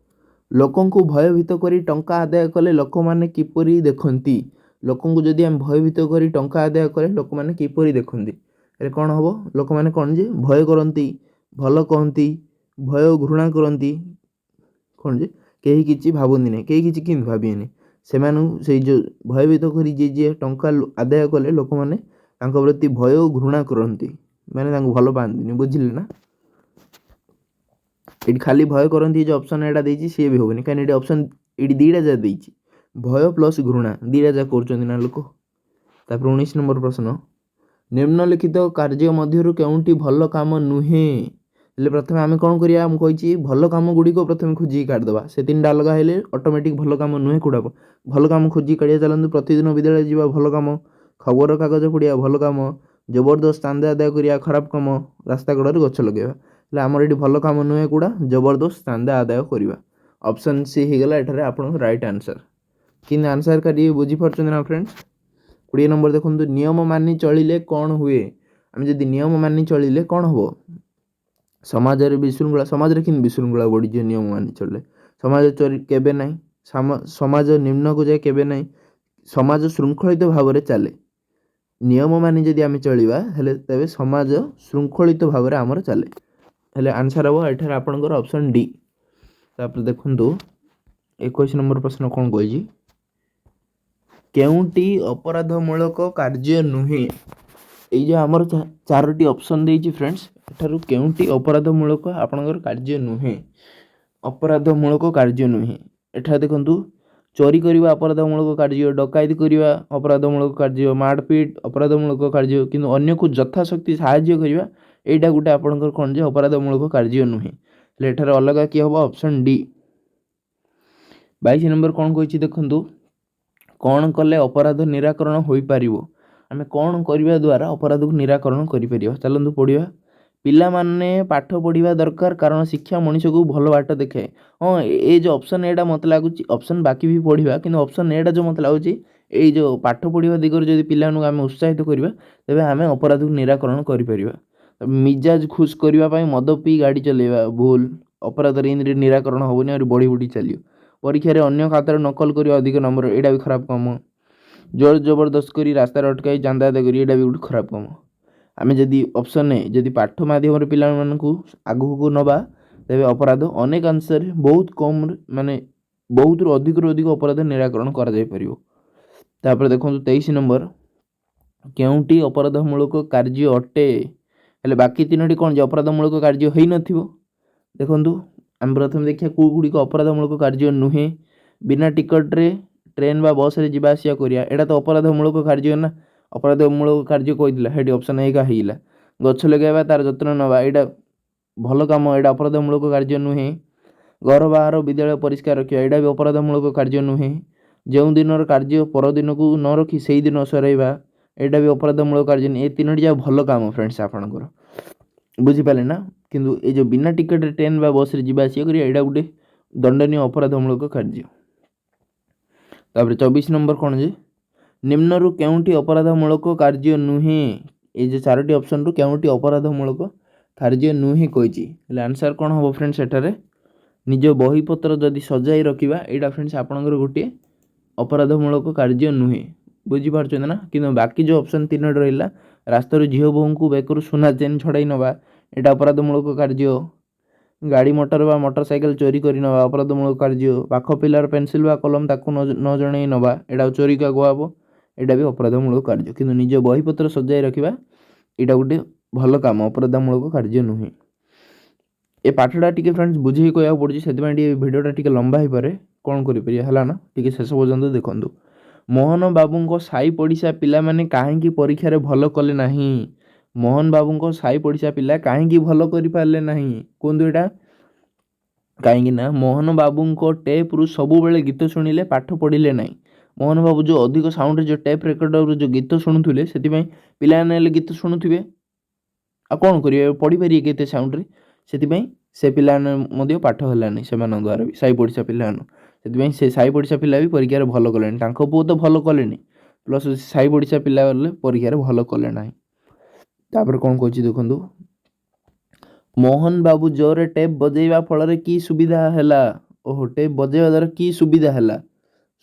ଲୋକଙ୍କୁ ଭୟଭୀତ କରି ଟଙ୍କା ଆଦାୟ କଲେ ଲୋକମାନେ କିପରି ଦେଖନ୍ତି? ଲୋକଙ୍କୁ ଯଦି ଆମେ ଭୟଭୀତ କରି ଟଙ୍କା ଆଦାୟ କଲେ ଲୋକମାନେ କିପରି ଦେଖନ୍ତି? ହେଲେ କ'ଣ ହେବ ଲୋକମାନେ କ'ଣ ଯେ ଭୟ କରନ୍ତି, ଭଲ କହନ୍ତି, ଭୟ ଘୃଣା କରନ୍ତି, କ'ଣ ଯେ କେହି କିଛି ଭାବନ୍ତି ନାହିଁ, କେହି କିଛି କେମିତି ଭାବିବେନି, ସେମାନଙ୍କୁ ସେଇ ଯେଉଁ ଭୟଭୀତ କରି ଯିଏ ଟଙ୍କା ଆଦାୟ କଲେ ଲୋକମାନେ ତାଙ୍କ ପ୍ରତି ଭୟ ଓ ଘୃଣା କରନ୍ତି, ମାନେ ତାଙ୍କୁ ଭଲ ପାଆନ୍ତିନି। ବୁଝିଲେ ନା? ଏଠି ଖାଲି ଭୟ କରନ୍ତି ଏ ଯେଉଁ ଅପସନ୍ ଏଇଟା ଦେଇଛି ସିଏ ବି ହେବନି, କାହିଁକି ଏଠି ଅପସନ୍ ଏଠି ଦୁଇଟା ଯାକ ଦେଇଛି, ଭୟ ପ୍ଲସ୍ ଘୃଣା ଦୁଇଟା ଯାକ କରୁଛନ୍ତି ନା ଲୋକ। ତାପରେ 19 ନମ୍ବର ପ୍ରଶ୍ନ, ନିମ୍ନଲିଖିତ କାର୍ଯ୍ୟ ମଧ୍ୟରୁ କେଉଁଟି ଭଲ କାମ ନୁହେଁ? ହେଲେ ପ୍ରଥମେ ଆମେ କ'ଣ କରିବା, ମୁଁ କହିଛି ଭଲ କାମ ଗୁଡ଼ିକ ପ୍ରଥମେ ଖୋଜିକି କାଢ଼ିଦେବା, ସେ ତିନିଟା ଅଲଗା ହେଲେ ଅଟୋମେଟିକ୍ ଭଲ କାମ ନୁହେଁ କୋଉଟା ଭଲ କାମ ଖୋଜିକି କାଢ଼ିବା। ଚାଲନ୍ତୁ, ପ୍ରତିଦିନ ବିଦ୍ୟାଳୟ ଯିବା ଭଲ କାମ, ଖବରକାଗଜ ପଢ଼ିବା ଭଲ କାମ, ଜବରଦସ୍ତ ଚାନ୍ଦା ଆଦାୟ କରିବା ଖରାପ କାମ, ରାସ୍ତା କଡ଼ରେ ଗଛ ଲଗାଇବା। ହେଲେ ଆମର ଏଠି ଭଲ କାମ ନୁହେଁ କୋଉଟା, ଜବରଦସ୍ତ ଚାନ୍ଦା ଆଦାୟ କରିବା। ଅପସନ୍ ସି ହେଇଗଲା ଏଠାରେ ଆପଣଙ୍କ ରାଇଟ୍ ଆନ୍ସର୍। କିନ୍ତୁ ଆନ୍ସର୍ କରି ବୁଝିପାରୁଛନ୍ତି ନା ଫ୍ରେଣ୍ଡସ୍? 20 ନମ୍ବର ଦେଖନ୍ତୁ, ନିୟମ ମାନି ଚଳିଲେ କ'ଣ ହୁଏ? ଆମେ ଯଦି ନିୟମ ମାନି ଚଳିଲେ କ'ଣ ହେବ? ସମାଜରେ ବିଶୃଙ୍ଖଳା, ସମାଜରେ କେମିତି ବିଶୃଙ୍ଖଳା ବଢ଼ିଯିବ ନିୟମ ମାନି ଚଳିଲେ? ସମାଜ ଚୋରି କେବେ ନାହିଁ, ସମାଜ ନିମ୍ନକୁ ଯାଏ କେବେ ନାହିଁ, ସମାଜ ଶୃଙ୍ଖଳିତ ଭାବରେ ଚାଲେ। ନିୟମ ମାନି ଯଦି ଆମେ ଚଳିବା ହେଲେ ତେବେ ସମାଜ ଶୃଙ୍ଖଳିତ ଭାବରେ ଆମର ଚାଲେ। ହେଲେ ଆନ୍ସର୍ ହେବ ଏଠାରେ ଆପଣଙ୍କର ଅପସନ୍ ଡି। ତାପରେ ଦେଖନ୍ତୁ 21 ନମ୍ବର ପ୍ରଶ୍ନ କ'ଣ କହିଛି, କେଉଁଟି ଅପରାଧମୂଳକ କାର୍ଯ୍ୟ ନୁହେଁ? ଏଇ ଯେଉଁ ଆମର ଚାରୋଟି ଅପସନ୍ ଦେଇଛି ଫ୍ରେଣ୍ଡସ୍, ଏଠାରୁ କେଉଁଟି ଅପରାଧମୂଳକ ଆପଣଙ୍କର କାର୍ଯ୍ୟ ନୁହେଁ? ଅପରାଧମୂଳକ କାର୍ଯ୍ୟ ନୁହେଁ, ଏଠାରେ ଦେଖନ୍ତୁ, ଚୋରି କରିବା ଅପରାଧମୂଳକ କାର୍ଯ୍ୟ, ଡକାୟତି କରିବା ଅପରାଧମୂଳକ କାର୍ଯ୍ୟ, ମାଡ଼ପିଟ୍ ଅପରାଧମୂଳକ କାର୍ଯ୍ୟ, କିନ୍ତୁ ଅନ୍ୟକୁ ଯଥାଶକ୍ତି ସାହାଯ୍ୟ କରିବା ଏଇଟା ଗୋଟେ ଆପଣଙ୍କର କ'ଣ ଯେ ଅପରାଧମୂଳକ କାର୍ଯ୍ୟ ନୁହେଁ। ହେଲେ ଏଠାରେ ଅଲଗା କିଏ ହେବ? Option D. 22 ନମ୍ବର କ'ଣ କହିଛି ଦେଖନ୍ତୁ, କ'ଣ କଲେ ଅପରାଧ ନିରାକରଣ ହୋଇପାରିବ? ଆମେ କ'ଣ କରିବା ଦ୍ୱାରା ଅପରାଧକୁ ନିରାକରଣ କରିପାରିବା? ଚାଲନ୍ତୁ ପଢ଼ିବା। ପିଲାମାନେ ପାଠ ପଢ଼ିବା ଦରକାର, କାରଣ ଶିକ୍ଷା ମଣିଷକୁ ଭଲ ବାଟ ଦେଖାଏ। ହଁ, ଏ ଯେଉଁ ଅପସନ୍ ଏଟା ମୋତେ ଲାଗୁଛି, ଅପସନ୍ ବାକି ବି ପଢ଼ିବା, କିନ୍ତୁ ଅପସନ୍ ଏଟା ଯେଉଁ ମୋତେ ଲାଗୁଛି, ଏଇ ଯେଉଁ ପାଠ ପଢ଼ିବା ଦିଗରେ ଯଦି ପିଲାମାନଙ୍କୁ ଆମେ ଉତ୍ସାହିତ କରିବା ତେବେ ଆମେ ଅପରାଧକୁ ନିରାକରଣ କରିପାରିବା। ମିଜାଜ ଖୁସ କରିବା ପାଇଁ ମଦ ପିଇ ଗାଡ଼ି ଚଲାଇବା ଭୁଲ, ଅପରାଧରେ ଏମିତି ନିରାକରଣ ହେବନି, ଆହୁରି ବଢ଼ି ବଢ଼ି ଚାଲିବ। ପରୀକ୍ଷାରେ ଅନ୍ୟ ଖାତାରେ ନକଲ କରିବା ଅଧିକ ନମ୍ବର, ଏଇଟା ବି ଖରାପ କାମ। ଜୋର ଜବରଦସ୍ତ କରି ରାସ୍ତାରେ ଅଟକାଇ ଚାନ୍ଦା ଆଦାୟ କରି, ଏଇଟା ବି ଗୋଟେ ଖରାପ କାମ। ଆମେ ଯଦି ଅପସନ୍ ଏ ଯଦି ପାଠ ମାଧ୍ୟମରେ ପିଲାମାନଙ୍କୁ ଆଗକୁ ନେବା ତେବେ ଅପରାଧ ଅନେକାଂଶରେ ବହୁତ କମ୍ରେ, ମାନେ ବହୁତରୁ ଅଧିକରୁ ଅଧିକ ଅପରାଧ ନିରାକରଣ କରାଯାଇପାରିବ। ତାପରେ ଦେଖନ୍ତୁ 23 ନମ୍ବର, କେଉଁଟି ଅପରାଧମୂଳକ କାର୍ଯ୍ୟ ଅଟେ? ହେଲେ ବାକି ତିନୋଟି କ'ଣ ଯେ ଅପରାଧମୂଳକ କାର୍ଯ୍ୟ ହୋଇନଥିବ? ଦେଖନ୍ତୁ, ଆମେ ପ୍ରଥମେ ଦେଖିବା କେଉଁ ଗୁଡ଼ିକ ଅପରାଧମୂଳକ କାର୍ଯ୍ୟ ନୁହେଁ। ବିନା ଟିକଟରେ ଟ୍ରେନ୍ ବା ବସ୍ରେ ଯିବା ଆସିବା କରିବା, ଏଇଟା ତ ଅପରାଧମୂଳକ କାର୍ଯ୍ୟ ନା। ଅପରାଧମୂଳକ କାର୍ଯ୍ୟ କହିଥିଲା, ସେଇଠି ଅପସନ୍ ଏକା ହେଇଗଲା। ଗଛ ଲଗାଇବା, ତା'ର ଯତ୍ନ ନେବା, ଏଇଟା ଭଲ କାମ, ଏଇଟା ଅପରାଧମୂଳକ କାର୍ଯ୍ୟ ନୁହେଁ। ଘର ବାହାର ବିଦ୍ୟାଳୟ ପରିଷ୍କାର ରଖିବା, ଏଇଟା ବି ଅପରାଧମୂଳକ କାର୍ଯ୍ୟ ନୁହେଁ। ଯେଉଁ ଦିନର କାର୍ଯ୍ୟ ପରଦିନକୁ ନ ରଖି ସେଇ ଦିନ ସରାଇବା, ଏଇଟା ବି ଅପରାଧମୂଳକ କାର୍ଯ୍ୟ ନୁହେଁ। ଏ ତିନୋଟି ଯାକ ଭଲ କାମ ଫ୍ରେଣ୍ଡସ୍ ଆପଣଙ୍କର, ବୁଝିପାରିଲେ ନା? କିନ୍ତୁ ଏଇ ଯେଉଁ ବିନା ଟିକେଟ୍ରେ ଟ୍ରେନ୍ ବା ବସ୍ରେ ଯିବା ଆସିବା କରିବା, ଏଇଟା ଗୋଟେ ଦଣ୍ଡନୀୟ ଅପରାଧମୂଳକ କାର୍ଯ୍ୟ। ତାପରେ 24 ନମ୍ବର କ'ଣ ଯେ, ନିମ୍ନରୁ କେଉଁଟି ଅପରାଧମୂଳକ କାର୍ଯ୍ୟ ନୁହେଁ? ଏଇ ଯେଉଁ ଚାରୋଟି ଅପସନ୍ରୁ କେଉଁଟି ଅପରାଧମୂଳକ କାର୍ଯ୍ୟ ନୁହେଁ କହିଛି? ହେଲେ ଆନ୍ସର୍ କ'ଣ ହେବ ଫ୍ରେଣ୍ଡସ୍? ଏଠାରେ ନିଜ ବହିପତ୍ର ଯଦି ସଜାଇ ରଖିବା, ଏଇଟା ଫ୍ରେଣ୍ଡସ୍ ଆପଣଙ୍କର ଗୋଟିଏ ଅପରାଧମୂଳକ କାର୍ଯ୍ୟ ନୁହେଁ। ବୁଝିପାରୁଛନ୍ତି ନା? କିନ୍ତୁ ବାକି ଯେଉଁ ଅପସନ୍ ତିନୋଟି ରହିଲା, ରାସ୍ତାରୁ ଝିଅ ବୋହୂଙ୍କୁ ବେକରୁ ସୁନା ଚେନ୍ ଛଡ଼ାଇ ନେବା, ଏଇଟା ଅପରାଧମୂଳକ କାର୍ଯ୍ୟ। ଗାଡ଼ି ମଟର ବା ମୋଟର ସାଇକେଲ ଚୋରି କରି ନେବା ଅପରାଧମୂଳକ କାର୍ଯ୍ୟ। ପାଖ ପିଲାର ପେନସିଲ୍ ବା କଲମ ତାକୁ ନ ଜଣାଇ ନେବା, ଏଇଟା ଚୋରି କୁହାହେବ, ଏଇଟା ବି ଅପରାଧମୂଳକ କାର୍ଯ୍ୟ। କିନ୍ତୁ ନିଜ ବହିପତ୍ର ସଜାଇ ରଖିବା, ଏଇଟା ଗୋଟେ ଭଲ କାମ, ଅପରାଧମୂଳକ କାର୍ଯ୍ୟ ନୁହେଁ। ଏ ପାଠଟା ଟିକେ ଫ୍ରେଣ୍ଡସ୍ ବୁଝେଇ କହିବାକୁ ପଡ଼ୁଛି, ସେଥିପାଇଁ ଟିକେ ଭିଡ଼ିଓଟା ଟିକେ ଲମ୍ବା ହେଇପାରେ। କ'ଣ କରିପାରିବା, ହେଲା ନା? ଟିକେ ଶେଷ ପର୍ଯ୍ୟନ୍ତ ଦେଖନ୍ତୁ। ମୋହନ ବାବୁଙ୍କ ସାହି ପଡ଼ିଶା ପିଲାମାନେ କାହିଁକି ପରୀକ୍ଷାରେ ଭଲ କଲେ ନାହିଁ? ମୋହନ ବାବୁଙ୍କ ସାହି ପଡ଼ିଶା ପିଲା କାହିଁକି ଭଲ କରିପାରିଲେ ନାହିଁ? କୁହନ୍ତୁ ଏଇଟା। କାହିଁକି ନା ମୋହନ ବାବୁଙ୍କ ଟେପ୍ରୁ ସବୁବେଳେ ଗୀତ ଶୁଣିଲେ, ପାଠ ପଢ଼ିଲେ ନାହିଁ। ମୋହନ ବାବୁ ଯେଉଁ ଅଧିକ ସାଉଣ୍ଡରେ ଯେଉଁ ଟେପ୍ ରେକର୍ଡ଼ରୁ ଯେଉଁ ଗୀତ ଶୁଣୁଥିଲେ, ସେଥିପାଇଁ ପିଲାମାନେ ହେଲେ ଗୀତ ଶୁଣୁଥିବେ, ଆଉ କ'ଣ କରିବେ, ପଢ଼ିପାରିବେ କେତେ ସାଉଣ୍ଡରେ? ସେଥିପାଇଁ ସେ ପିଲାମାନେ ମଧ୍ୟ ପାଠ ହେଲାନି ସେମାନଙ୍କ ଦ୍ୱାରା ବି, ସାହି ପଡ଼ିଶା ପିଲାମାନଙ୍କୁ। ସେଥିପାଇଁ ସେ ସାହି ପଡ଼ିଶା ପିଲା ବି ପରୀକ୍ଷାରେ ଭଲ କଲେନି। ତାଙ୍କ ପୁଅ ତ ଭଲ କଲେନି, ପ୍ଲସ୍ ସାହି ପଡ଼ିଶା ପିଲା ଗଲେ ପରୀକ୍ଷାରେ ଭଲ କଲେ ନାହିଁ। ତାପରେ କ'ଣ କହୁଛି ଦେଖନ୍ତୁ, ମୋହନ ବାବୁ ଜୋରରେ ଟେପ୍ ବଜାଇବା ଫଳରେ କି ସୁବିଧା ହେଲା? ଓହୋ, ଟେପ୍ ବଜାଇବା ଦ୍ୱାରା କି ସୁବିଧା ହେଲା?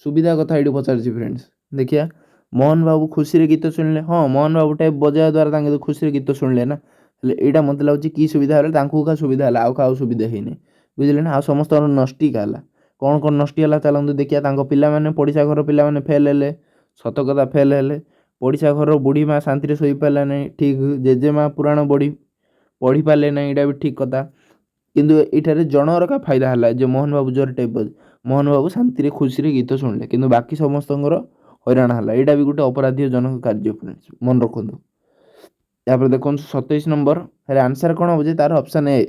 ସୁବିଧା କଥା ଏଇଠି ପଚାରିଛି ଫ୍ରେଣ୍ଡସ୍। ଦେଖିବା, ମୋହନ ବାବୁ ଖୁସିରେ ଗୀତ ଶୁଣିଲେ, ହଁ ମୋହନ ବାବୁ ଟାଇପ୍ ବଜାଇବା ଦ୍ୱାରା ତାଙ୍କେ ତ ଖୁସିରେ ଗୀତ ଶୁଣିଲେ ନା। ହେଲେ ଏଇଟା ମୋତେ ଲାଗୁଛି କି ସୁବିଧା ହେଲା, ତାଙ୍କୁ ଏକା ସୁବିଧା ହେଲା, ଆଉ କାହାକୁ ସୁବିଧା ହେଇନି, ବୁଝିଲେ ନା। ଆଉ ସମସ୍ତଙ୍କର ନଷ୍ଟି ଏକା ହେଲା। କ'ଣ କ'ଣ ନଷ୍ଟି ହେଲା ଚାଲନ୍ତୁ ଦେଖିବା। ତାଙ୍କ ପିଲାମାନେ, ପଡ଼ିଶା ଘର ପିଲାମାନେ ଫେଲ୍ ହେଲେ, ସତ କଥା ଫେଲ୍ ହେଲେ। ପଡ଼ିଶା ଘରର ବୁଢ଼ୀ ମା ଶାନ୍ତିରେ ଶୋଇପାରିଲା ନାହିଁ, ଠିକ୍। ଜେଜେମା ପୁରାଣ ପଢ଼ି ପାରିଲେ ନାହିଁ, ଏଇଟା ବି ଠିକ୍ କଥା। କିନ୍ତୁ ଏଇଠାରେ ଜଣର ଏକା ଫାଇଦା ହେଲା, ଯେ ମୋହନ ବାବୁ ଜୋର ଟାଇପ୍ ମୋହନ ବାବୁ ଶାନ୍ତିରେ ଖୁସିରେ ଗୀତ ଶୁଣିଲେ, କିନ୍ତୁ ବାକି ସମସ୍ତଙ୍କର ହଇରାଣ ହେଲା। ଏଇଟା ବି ଗୋଟେ ଅପରାଧୀଜନକ କାର୍ଯ୍ୟ ଫ୍ରେଣ୍ଡସ୍, ମନେ ରଖନ୍ତୁ। ତାପରେ ଦେଖନ୍ତୁ 27 ନମ୍ବର, ହେଲେ ଆନ୍ସର୍ କ'ଣ ହେବ ଯେ ତାର ଅପସନ୍ ଏ।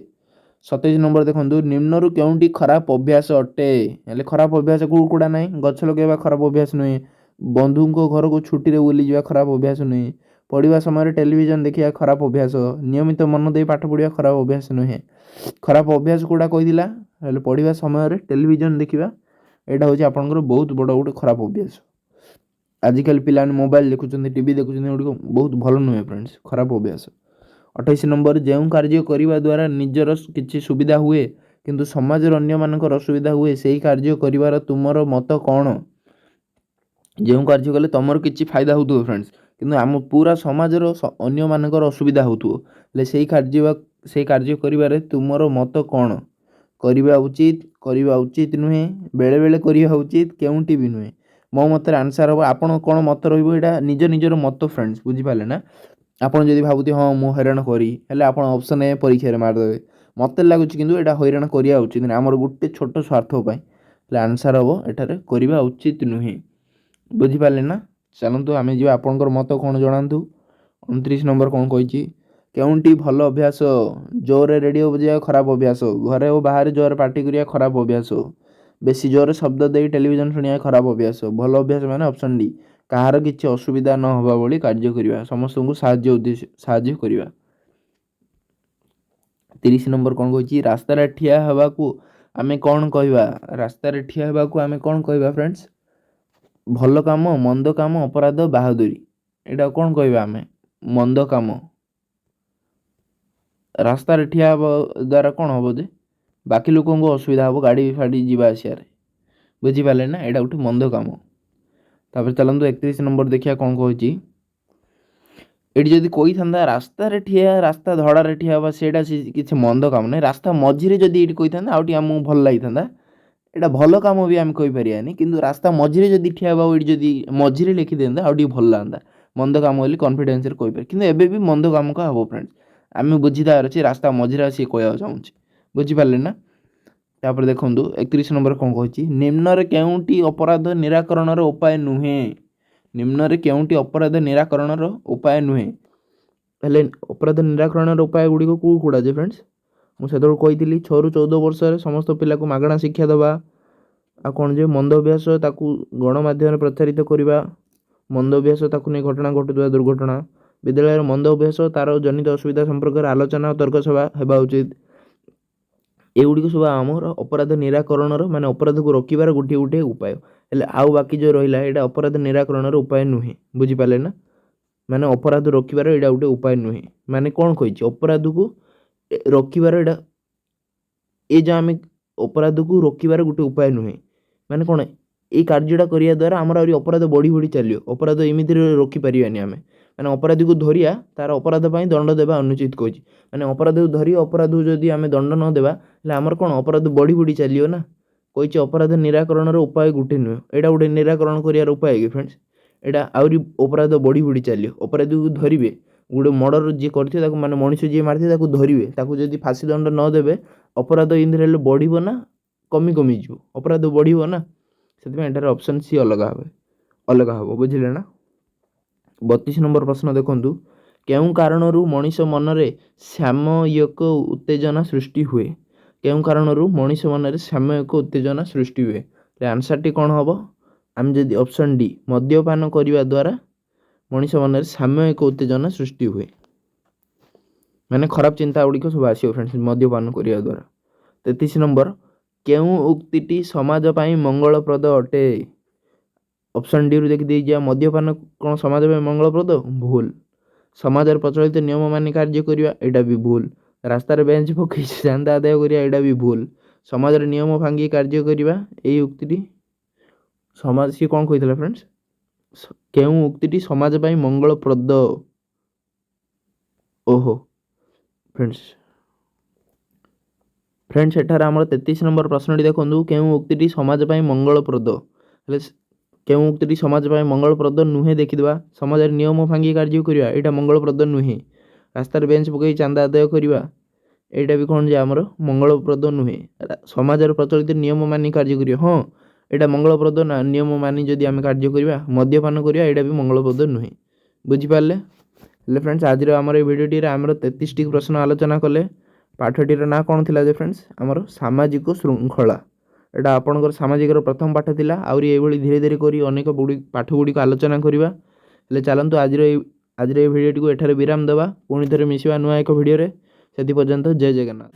27 ନମ୍ବର ଦେଖନ୍ତୁ, ନିମ୍ନରୁ କେଉଁଟି ଖରାପ ଅଭ୍ୟାସ ଅଟେ? ହେଲେ ଖରାପ ଅଭ୍ୟାସ କେଉଁଟା ନାହିଁ? ଗଛ ଲଗାଇବା ଖରାପ ଅଭ୍ୟାସ ନୁହେଁ, ବନ୍ଧୁଙ୍କ ଘରକୁ ଛୁଟିରେ ବୁଲିଯିବା ଖରାପ ଅଭ୍ୟାସ ନୁହେଁ, ପଢ଼ିବା ସମୟରେ ଟେଲିଭିଜନ ଦେଖିବା ଖରାପ ଅଭ୍ୟାସ, ନିୟମିତ ମନ ଦେଇ ପାଠ ପଢ଼ିବା ଖରାପ ଅଭ୍ୟାସ ନୁହେଁ। ଖରାପ ଅଭ୍ୟାସ କେଉଁଟା କହିଥିଲା? ହେଲେ ପଢ଼ିବା ସମୟରେ ଟେଲିଭିଜନ ଦେଖିବା, ଏଇଟା ହେଉଛି ଆପଣଙ୍କର ବହୁତ ବଡ଼ ଗୋଟେ ଖରାପ ଅଭ୍ୟାସ। ଆଜିକାଲି ପିଲାମାନେ ମୋବାଇଲ ଦେଖୁଛନ୍ତି, ଟିଭି ଦେଖୁଛନ୍ତି, ଏଗୁଡ଼ିକ ବହୁତ ଭଲ ନୁହେଁ ଫ୍ରେଣ୍ଡସ୍, ଖରାପ ଅଭ୍ୟାସ। 28 ନମ୍ବର, ଯେଉଁ କାର୍ଯ୍ୟ କରିବା ଦ୍ୱାରା ନିଜର କିଛି ସୁବିଧା ହୁଏ କିନ୍ତୁ ସମାଜର ଅନ୍ୟମାନଙ୍କର ଅସୁବିଧା ହୁଏ, ସେହି କାର୍ଯ୍ୟ କରିବାର ତୁମର ମତ କ'ଣ? ଯେଉଁ କାର୍ଯ୍ୟ କଲେ ତୁମର କିଛି ଫାଇଦା ହେଉଥିବ ଫ୍ରେଣ୍ଡସ୍, କିନ୍ତୁ ଆମ ପୁରା ସମାଜର ଅନ୍ୟମାନଙ୍କର ଅସୁବିଧା ହେଉଥିବ, ହେଲେ ସେଇ କାର୍ଯ୍ୟ କରିବାରେ ତୁମର ମତ କ'ଣ? କରିବା ଉଚିତ ନୁହେଁ, ବେଳେବେଳେ କରିବା ଉଚିତ, କେଉଁଠି ବି ନୁହେଁ। ମୋ ମତରେ ଆନ୍ସର୍ ହେବ, ଆପଣ କ'ଣ ମତ ରହିବ, ଏଇଟା ନିଜର ମତ ଫ୍ରେଣ୍ଡସ୍, ବୁଝିପାରିଲେ ନା। ଆପଣ ଯଦି ଭାବୁଥିବେ ହଁ ମୁଁ ହଇରାଣ କରି, ହେଲେ ଆପଣ ଅପସନ୍ ଏ ପରୀକ୍ଷାରେ ମାରିଦେବେ। ମୋତେ ଲାଗୁଛି କିନ୍ତୁ ଏଇଟା ହଇରାଣ କରିବା ଉଚିତ ନୁହେଁ, ଆମର ଗୋଟେ ଛୋଟ ସ୍ୱାର୍ଥ ପାଇଁ। ହେଲେ ଆନ୍ସର୍ ହେବ ଏଠାରେ କରିବା ଉଚିତ ନୁହେଁ, ବୁଝିପାରିଲେ ନା। ଚାଲନ୍ତୁ ଆମେ ଯିବା, ଆପଣଙ୍କର ମତ କ'ଣ ଜଣାନ୍ତୁ। 29 ନମ୍ବର କ'ଣ କହିଛି? କେଉଁଟି ଭଲ ଅଭ୍ୟାସ? ଜୋରରେ ରେଡ଼ିଓ ବଜାଇବା ଖରାପ ଅଭ୍ୟାସ, ଘରେ ଓ ବାହାରେ ଜୋରରେ ପାଟି କରିବା ଖରାପ ଅଭ୍ୟାସ, ବେଶୀ ଜୋରରେ ଶବ୍ଦ ଦେଇ ଟେଲିଭିଜନ ଶୁଣିବା ଖରାପ ଅଭ୍ୟାସ। ଭଲ ଅଭ୍ୟାସ ମାନେ ଅପସନ୍ ଡି, କାହାର କିଛି ଅସୁବିଧା ନ ହେବା ଭଳି କାର୍ଯ୍ୟ କରିବା, ସମସ୍ତଙ୍କୁ ସାହାଯ୍ୟ କରିବା। 30 ନମ୍ବର କ'ଣ କହିଛି? ରାସ୍ତାରେ ଠିଆ ହେବାକୁ ଆମେ କ'ଣ କହିବା? ରାସ୍ତାରେ ଠିଆ ହେବାକୁ ଆମେ କ'ଣ କହିବା ଫ୍ରେଣ୍ଡସ୍? ଭଲ କାମ, ମନ୍ଦ କାମ, ଅପରାଧ, ବାହାଦୁରୀ, ଏଇଟା କ'ଣ କହିବା ଆମେ? ମନ୍ଦ କାମ। ରାସ୍ତାରେ ଠିଆ ହେବା ଦ୍ୱାରା କ'ଣ ହେବ ଯେ ବାକି ଲୋକଙ୍କୁ ଅସୁବିଧା ହେବ, ଗାଡ଼ି ଫାଡ଼ି ଯିବା ଆସିବାରେ, ବୁଝିପାରିଲେ ନା, ଏଇଟା ଗୋଟେ ମନ୍ଦ କାମ। ତାପରେ ଚାଲନ୍ତୁ 31 ନମ୍ବର ଦେଖିବା କ'ଣ କହୁଛି। ଏଠି ଯଦି କହିଥାନ୍ତା ରାସ୍ତାରେ ରାସ୍ତା ଧଡ଼ାରେ ଠିଆ ହେବା, ସେଇଟା କିଛି ମନ୍ଦ କାମ ନାହିଁ। ରାସ୍ତା ମଝିରେ ଯଦି ଏଇଠି କହିଥାନ୍ତା ଆଉ ଟିକେ ଆମକୁ ଭଲ ଲାଗିଥାନ୍ତା, ଏଇଟା ଭଲ କାମ ବି ଆମେ କହିପାରିବାନି, କିନ୍ତୁ ରାସ୍ତା ମଝିରେ ଯଦି ଠିଆ ହେବା, ଏଇଠି ଯଦି ମଝିରେ ଲେଖିଦିଅନ୍ତା ଆଉ ଟିକେ ଭଲ ଲାଗନ୍ତା। ମନ୍ଦ କାମ ବୋଲି କନଫିଡେନ୍ସରେ କହିପାରେ, କିନ୍ତୁ ଏବେ ବି ମନ୍ଦ କାମ କା ହେବ ଫ୍ରେଣ୍ଡସ୍, ଆମେ ବୁଝିବାର ଅଛି ରାସ୍ତା ମଝିରେ ଆସିକି କହିବାକୁ ଚାହୁଁଛି, ବୁଝିପାରିଲେ ନା। ତାପରେ ଦେଖନ୍ତୁ 31 ନମ୍ବର କ'ଣ କହିଛି? ନିମ୍ନରେ କେଉଁଟି ଅପରାଧ ନିରାକରଣର ଉପାୟ ନୁହେଁ? ନିମ୍ନରେ କେଉଁଟି ଅପରାଧ ନିରାକରଣର ଉପାୟ ନୁହେଁ? ହେଲେ ଅପରାଧ ନିରାକରଣର ଉପାୟ ଗୁଡ଼ିକ କେଉଁଗୁଡ଼ା ଯେ ଫ୍ରେଣ୍ଡସ୍? ମୁଁ ସେତେବେଳେ କହିଥିଲି 6ରୁ 14 ବର୍ଷରେ ସମସ୍ତ ପିଲାକୁ ମାଗଣା ଶିକ୍ଷା ଦେବା। ଆଉ କ'ଣ ଯେ ମନ୍ଦ ଅଭ୍ୟାସ, ତାକୁ ଗଣମାଧ୍ୟମରେ ପ୍ରଚାରିତ କରିବା। ମନ୍ଦ ଅଭ୍ୟାସ, ତାକୁ ନେଇ ଘଟଣା ଘଟୁଥିବା ଦୁର୍ଘଟଣା। ବିଦ୍ୟାଳୟରେ ମନ୍ଦ ଅଭ୍ୟାସ, ତା'ର ଜନିତ ଅସୁବିଧା ସମ୍ପର୍କରେ ଆଲୋଚନା ଓ ତର୍କ ସଭା ହେବା ଉଚିତ। ଏଗୁଡ଼ିକ ସବୁ ଆମର ଅପରାଧ ନିରାକରଣର, ମାନେ ଅପରାଧକୁ ରୋକିବାର ଗୋଟିଏ ଉପାୟ। ହେଲେ ଆଉ ବାକି ଯେଉଁ ରହିଲା, ଏଇଟା ଅପରାଧ ନିରାକରଣର ଉପାୟ ନୁହେଁ, ବୁଝିପାରିଲେ ନା। ମାନେ ଅପରାଧ ରୋକିବାର ଏଇଟା ଗୋଟେ ଉପାୟ ନୁହେଁ। ମାନେ କ'ଣ କହିଛି? ଅପରାଧକୁ ରୋକିବାର ଏଇଟା, ଏ ଯେଉଁ ଆମେ ଅପରାଧକୁ ରୋକିବାର ଗୋଟେ ଉପାୟ ନୁହେଁ, ମାନେ କ'ଣ? ଏଇ କାର୍ଯ୍ୟଟା କରିବା ଦ୍ୱାରା ଆମର ଆହୁରି ଅପରାଧ ବଢ଼ି ଚାଲିବ। ଅପରାଧ ଏମିତିରେ ରୋକିପାରିବାନି ଆମେ, ମାନେ ଅପରାଧୀକୁ ଧରିବା, ତା'ର ଅପରାଧ ପାଇଁ ଦଣ୍ଡ ଦେବା ଅନୁଚିତ କହିଛି। ମାନେ ଅପରାଧକୁ ଧରି ଅପରାଧକୁ ଯଦି ଆମେ ଦଣ୍ଡ ନ ଦେବା, ହେଲେ ଆମର କ'ଣ ଅପରାଧ ବଢ଼ି ଚାଲିବ ନା। କହିଛି ଅପରାଧ ନିରାକରଣର ଉପାୟ ଗୋଟେ ନୁହେଁ, ଏଇଟା ଗୋଟେ ନିରାକରଣ କରିବାର ଉପାୟ କି ଫ୍ରେଣ୍ଡସ୍? ଏଇଟା ଆହୁରି ଅପରାଧ ବଢ଼ି ଚାଲିବ। ଅପରାଧୀକୁ ଧରିବେ, ଗୋଟେ ମର୍ଡ଼ର ଯିଏ କରିଥିବେ ତାକୁ, ମାନେ ମଣିଷ ଯିଏ ମାରିଥିବେ ତାକୁ ଧରିବେ, ତାକୁ ଯଦି ଫାଶୀ ଦଣ୍ଡ ନ ଦେବେ, ଅପରାଧ ଏମିତିରେ ହେଲେ ବଢ଼ିବ ନା କମିଯିବ? ଅପରାଧ ବଢ଼ିବ ନା। ସେଥିପାଇଁ ଏଠାରେ ଅପସନ୍ ସି ଅଲଗା ହେବ, ବୁଝିଲେ ନା। 32 ନମ୍ବର ପ୍ରଶ୍ନ ଦେଖନ୍ତୁ। କେଉଁ କାରଣରୁ ମଣିଷ ମନରେ ସାମୟିକ ଉତ୍ତେଜନା ସୃଷ୍ଟି ହୁଏ? କେଉଁ କାରଣରୁ ମଣିଷ ମନରେ ସାମୟିକ ଉତ୍ତେଜନା ସୃଷ୍ଟି ହୁଏ? ଆନ୍ସର୍ଟି କ'ଣ ହେବ? ଆମେ ଯଦି ଅପସନ୍ ଡି, ମଦ୍ୟପାନ କରିବା ଦ୍ୱାରା ମଣିଷ ମନରେ ସାମୟିକ ଉତ୍ତେଜନା ସୃଷ୍ଟି ହୁଏ, ମାନେ ଖରାପ ଚିନ୍ତା ଗୁଡ଼ିକ ସବୁ ଆସିବ ଫ୍ରେଣ୍ଡସ୍ ମଦ୍ୟପାନ କରିବା ଦ୍ୱାରା। 33 ନମ୍ବର, କେଉଁ ଉକ୍ତିଟି ସମାଜ ପାଇଁ ମଙ୍ଗଳପ୍ରଦ ଅଟେ? ଅପସନ୍ ଡିରୁ ଦେଖିଦେଇଯିବା। ମଦ୍ୟପାନ କ'ଣ ସମାଜ ପାଇଁ ମଙ୍ଗଳପ୍ରଦ? ଭୁଲ। ସମାଜରେ ପ୍ରଚଳିତ ନିୟମ ମାନି କାର୍ଯ୍ୟ କରିବା, ଏଇଟା ବି ଭୁଲ। ରାସ୍ତାରେ ବେଞ୍ଚ ପକାଇ ଚାନ୍ଦା ଆଦାୟ କରିବା, ଏଇଟା ବି ଭୁଲ। ସମାଜରେ ନିୟମ ଭାଙ୍ଗି କାର୍ଯ୍ୟ କରିବା, ଏଇ ଉକ୍ତିଟି ସମାଜ, ସିଏ କ'ଣ କହିଥିଲା ଫ୍ରେଣ୍ଡସ୍? କେଉଁ ଉକ୍ତିଟି ସମାଜ ପାଇଁ ମଙ୍ଗଳପ୍ରଦ? ଓହୋ ଫ୍ରେଣ୍ଡସ୍ ଏଠାରେ ଆମର 33 ନମ୍ବର ପ୍ରଶ୍ନଟି ଦେଖନ୍ତୁ, କେଉଁ ଉକ୍ତିଟି ସମାଜ ପାଇଁ ମଙ୍ଗଳପ୍ରଦ? ହେଲେ କେଉଁ ଉକ୍ତିଟି ସମାଜ ପାଇଁ ମଙ୍ଗଳପ୍ରଦ ନୁହେଁ ଦେଖିଦେବା। ସମାଜରେ ନିୟମ ଭାଙ୍ଗି କାର୍ଯ୍ୟ କରିବା, ଏଇଟା ମଙ୍ଗଳପ୍ରଦ ନୁହେଁ। ରାସ୍ତାରେ ବେଞ୍ଚ ପକାଇ ଚାନ୍ଦା ଆଦାୟ କରିବା, ଏଇଟା ବି କ'ଣ ଯେ ଆମର ମଙ୍ଗଳପ୍ରଦ ନୁହେଁ। ସମାଜର ପ୍ରଚଳିତ ନିୟମ ମାନି କାର୍ଯ୍ୟ କରିବା, ହଁ ଏଇଟା ମଙ୍ଗଳପ୍ରଦ ନା। ନିୟମ ମାନି ଯଦି ଆମେ କାର୍ଯ୍ୟ କରିବା, ମଦ୍ୟପାନ କରିବା, ଏଇଟା ବି ମଙ୍ଗଳପ୍ରଦ ନୁହେଁ। ବୁଝିପାରିଲେ? ହେଲେ ଫ୍ରେଣ୍ଡସ୍ ଆଜିର ଆମର এই ଭିଡ଼ିଓଟିରେ ଆମର 33ଟି ପ୍ରଶ୍ନ ଆଲୋଚନା କଲେ। ପାଠଟିର ନାଁ କ'ଣ ଥିଲା ଯେ ଫ୍ରେଣ୍ଡସ୍? ଆମର ସାମାଜିକ ଶୃଙ୍ଖଳା। ଏଇଟା ଆପଣଙ୍କର ସାମାଜିକର ପ୍ରଥମ ପାଠ ଥିଲା। ଆହୁରି ଏଇଭଳି ଧୀରେ ଧୀରେ କରି ଅନେକ ପାଠ ଗୁଡ଼ିକ ଆଲୋଚନା କରିବା। ହେଲେ ଚାଲନ୍ତୁ ଆଜିର এই ଭିଡ଼ିଓଟିକୁ ଏଠାରେ ବିରାମ ଦେବା। ପୁଣି ଥରେ ମିଶିବା ନୂଆ ଏକ ଭିଡ଼ିଓରେ। ସେଥିପର୍ଯ୍ୟନ୍ତ ଜୟ ଜଗନ୍ନାଥ।